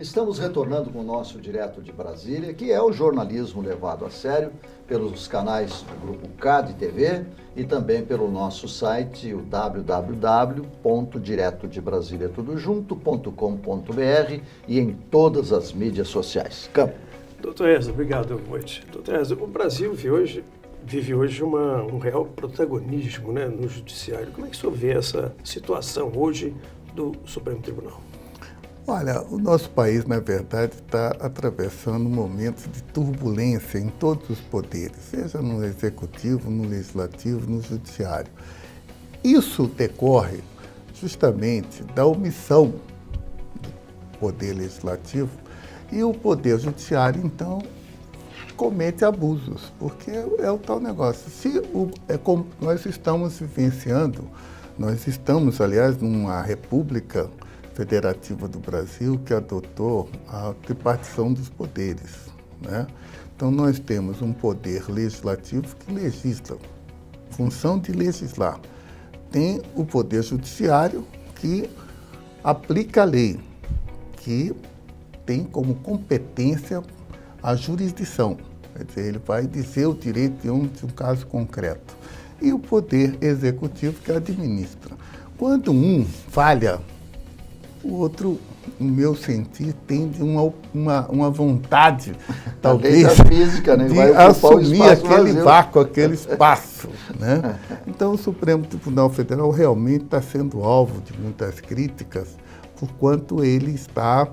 Estamos retornando com o nosso Direto de Brasília, que é o jornalismo levado a sério pelos canais do Grupo CAD TV e também pelo nosso site, o www.diretodebrasiliatudojunto.com.br e em todas as mídias sociais. Campo. Doutor Ezra, obrigado, Moite. Doutor Ezra, o Brasil vive hoje um real protagonismo, né, no judiciário. Como é que o senhor vê essa situação hoje do Supremo Tribunal? Olha, o nosso país, na verdade, está atravessando momentos de turbulência em todos os poderes, seja no executivo, no legislativo, no judiciário. Isso decorre justamente da omissão do poder legislativo e o poder judiciário, então, comete abusos, porque é o tal negócio. Como nós estamos vivenciando, nós estamos, aliás, numa república federativa do Brasil que adotou a tripartição dos poderes, né? Então nós temos um poder legislativo que legisla, função de legislar. Tem o poder judiciário que aplica a lei, que tem como competência a jurisdição, quer dizer, ele vai dizer o direito de um caso concreto. E o poder executivo que administra. Quando um falha, o outro, no meu sentir, tem uma vontade, talvez, física, né? de vai assumir aquele vazio. vácuo, aquele espaço, né? Então, o Supremo Tribunal Federal realmente está sendo alvo de muitas críticas, por quanto ele está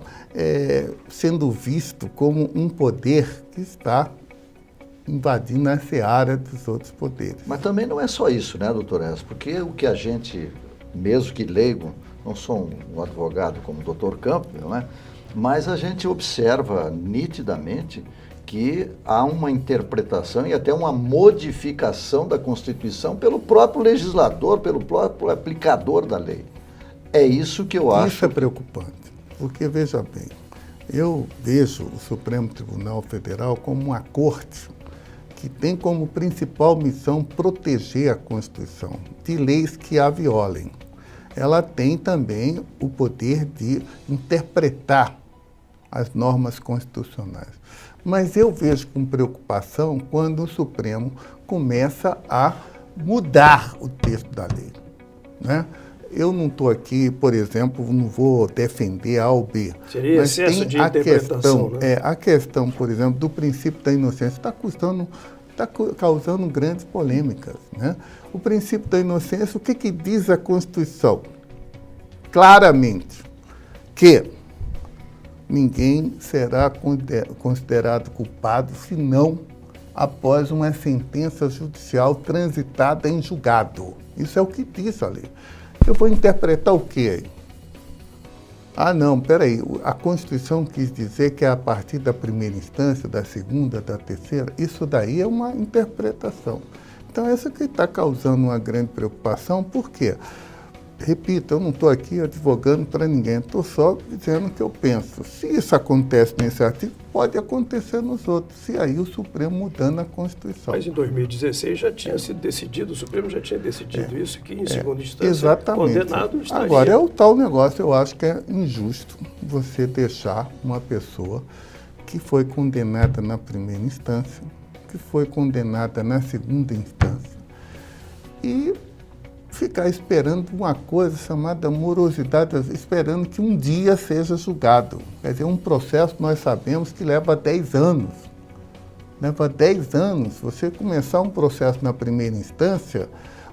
sendo visto como um poder que está invadindo a seara dos outros poderes. Mas também não é só isso, né, doutor Ezra? Porque o que a gente, mesmo que leigo, não sou um advogado como o doutor Campbell, né? Mas a gente observa nitidamente que há uma interpretação e até uma modificação da Constituição pelo próprio legislador, pelo próprio aplicador da lei. É isso que eu acho. Isso é preocupante, porque, veja bem, eu vejo o Supremo Tribunal Federal como uma corte que tem como principal missão proteger a Constituição de leis que a violem. Ela tem também o poder de interpretar as normas constitucionais. Mas eu vejo com preocupação quando o Supremo começa a mudar o texto da lei, né? Eu não estou aqui, por exemplo, não vou defender A ou B. Seria mas excesso tem de a interpretação, questão, né? a questão, por exemplo, do princípio da inocência está causando grandes polêmicas, né? O princípio da inocência, o que diz a Constituição? Claramente que ninguém será considerado culpado senão após uma sentença judicial transitada em julgado. Isso é o que diz a lei. Eu vou interpretar o quê? Ah, não, peraí, a Constituição quis dizer que é a partir da primeira instância, da segunda, da terceira, isso daí é uma interpretação. Então, essa que está causando uma grande preocupação, por quê? Repito, eu não estou aqui advogando para ninguém, estou só dizendo o que eu penso. Se isso acontece nesse artigo, pode acontecer nos outros, e aí o Supremo mudando a Constituição. Mas em 2016 já tinha sido decidido, o Supremo já tinha decidido isso, que em segunda instância, exatamente. Condenado estaria. Agora, é o tal negócio, eu acho que é injusto você deixar uma pessoa que foi condenada na primeira instância, que foi condenada na segunda instância, e ficar esperando uma coisa chamada morosidade, esperando que um dia seja julgado. Quer dizer, um processo nós sabemos que leva 10 anos. Leva 10 anos. Você começar um processo na primeira instância,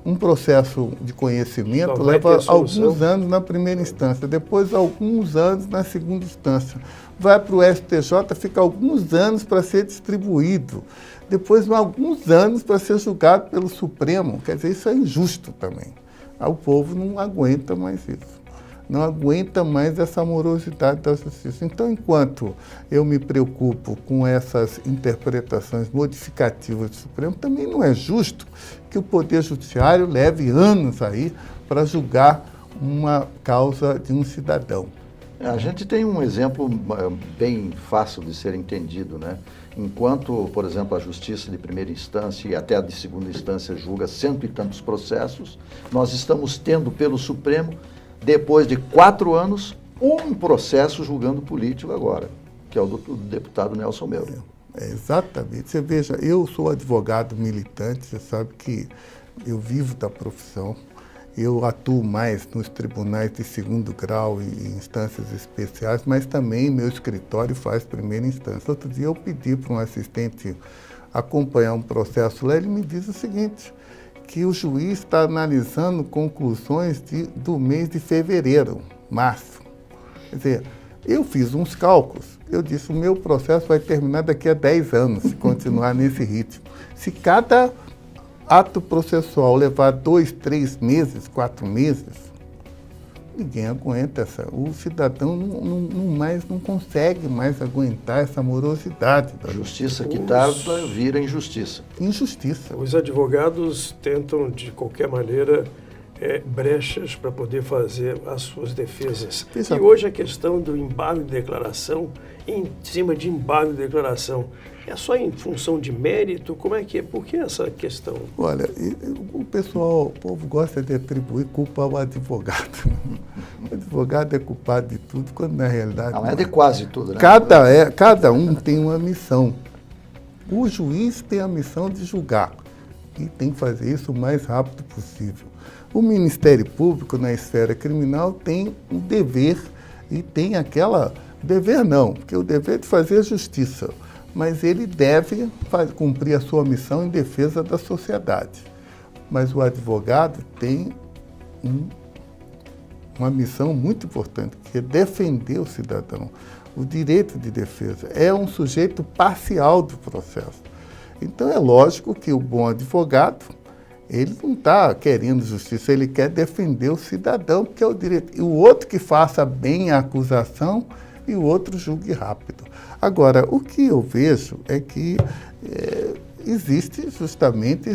um processo de conhecimento leva alguns anos na primeira instância, depois alguns anos na segunda instância. Vai para o STJ, fica alguns anos para ser distribuído, depois alguns anos para ser julgado pelo Supremo. Quer dizer, isso é injusto também. O povo não aguenta mais isso, não aguenta mais essa morosidade da justiça. Então, enquanto eu me preocupo com essas interpretações modificativas do Supremo, também não é justo que o Poder Judiciário leve anos aí para julgar uma causa de um cidadão. A gente tem um exemplo bem fácil de ser entendido, né? Enquanto, por exemplo, a Justiça de primeira instância e até a de segunda instância julga 100 e tantos processos, nós estamos tendo pelo Supremo, depois de 4 anos, um processo julgando político agora, que é o do deputado Nelson Mello. Exatamente. Você veja, eu sou advogado militante, você sabe que eu vivo da profissão, eu atuo mais nos tribunais de segundo grau e instâncias especiais, mas também meu escritório faz primeira instância. Outro dia eu pedi para um assistente acompanhar um processo lá, ele me diz o seguinte, que o juiz está analisando conclusões do mês de fevereiro, março. Quer dizer, eu fiz uns cálculos, eu disse, o meu processo vai terminar daqui a 10 anos, se continuar nesse ritmo. Se cada ato processual levar 2, 3 meses, 4 meses, ninguém aguenta o cidadão não consegue mais aguentar essa morosidade. A justiça que tarda vira injustiça. Injustiça. Os advogados tentam, de qualquer maneira, brechas para poder fazer as suas defesas. E hoje a questão do embargo de declaração, em cima de embargo de declaração, é só em função de mérito? Como é que é? Por que essa questão? Olha, o povo gosta de atribuir culpa ao advogado. O advogado é culpado de tudo, quando na realidade... Não é de quase tudo, né? Cada um tem uma missão. O juiz tem a missão de julgar e tem que fazer isso o mais rápido possível. O Ministério Público, na esfera criminal, tem um dever e tem aquela... Dever não, porque o dever é de fazer justiça, mas ele deve cumprir a sua missão em defesa da sociedade. Mas o advogado tem uma missão muito importante, que é defender o cidadão. O direito de defesa é um sujeito parcial do processo. Então é lógico que o bom advogado, ele não está querendo justiça, ele quer defender o cidadão, que é o direito. E o outro que faça bem a acusação e o outro julgue rápido. Agora, o que eu vejo é que existe justamente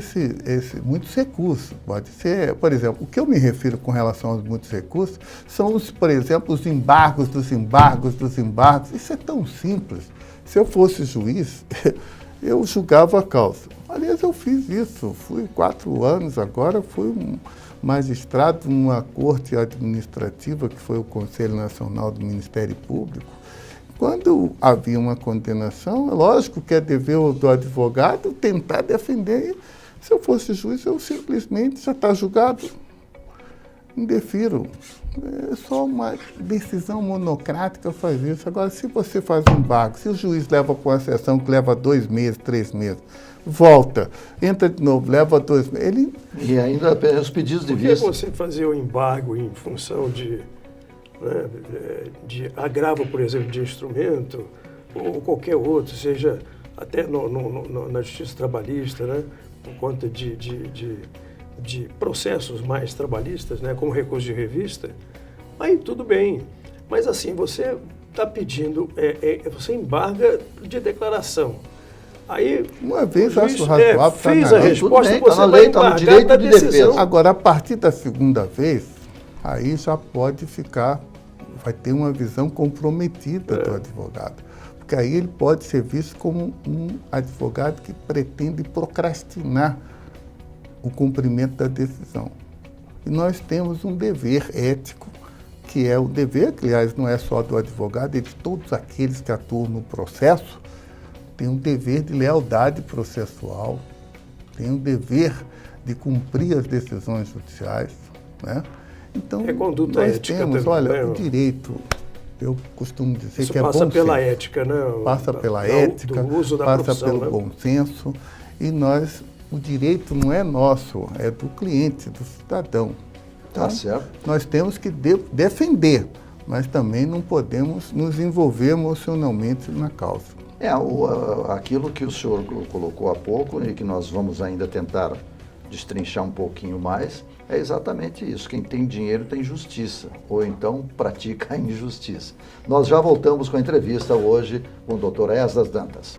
muitos recursos. Pode ser, por exemplo, o que eu me refiro com relação aos muitos recursos são, por exemplo, os embargos dos embargos dos embargos. Isso é tão simples. Se eu fosse juiz, eu julgava a causa. Aliás, eu fiz isso. Fui 4 anos agora, fui um magistrado numa corte administrativa, que foi o Conselho Nacional do Ministério Público. Quando havia uma condenação, é lógico que é dever do advogado tentar defender. Se eu fosse juiz, eu simplesmente já está julgado, indefiro. É só uma decisão monocrática fazer isso. Agora, se você faz um embargo, se o juiz leva para uma sessão que leva 2 meses, 3 meses, volta, entra de novo, leva 2 meses. E ainda os pedidos de vista. Por que você fazia o embargo em função de agravo, por exemplo, de instrumento, ou qualquer outro, seja até na justiça trabalhista, né, por conta de processos mais trabalhistas, né, como recurso de revista, aí tudo bem. Mas assim, você está pedindo, você embarga de declaração. Aí, uma vez acho razoável, fez a resposta, bem, você tá na vai lei, tá no embargar direito da de decisão. defesa. Agora, a partir da segunda vez, aí já pode ficar, vai ter uma visão comprometida do advogado. Porque aí ele pode ser visto como um advogado que pretende procrastinar o cumprimento da decisão. E nós temos um dever ético, que é o dever, que aliás não é só do advogado, é de todos aqueles que atuam no processo, tem um dever de lealdade processual, tem um dever de cumprir as decisões judiciais, né? Então, conduta nós ética temos, também, olha, né? o direito, eu costumo dizer Isso que é bom passa pela senso. ética, né? Passa pela ética, do uso da passa profissão, pelo né? bom senso, e o direito não é nosso, é do cliente, do cidadão. Tá certo. Nós temos que defender, mas também não podemos nos envolver emocionalmente na causa. Aquilo que o senhor colocou há pouco e que nós vamos ainda tentar destrinchar um pouquinho mais, é exatamente isso. Quem tem dinheiro tem justiça, ou então pratica a injustiça. Nós já voltamos com a entrevista hoje com o Dr. Esdras Dantas.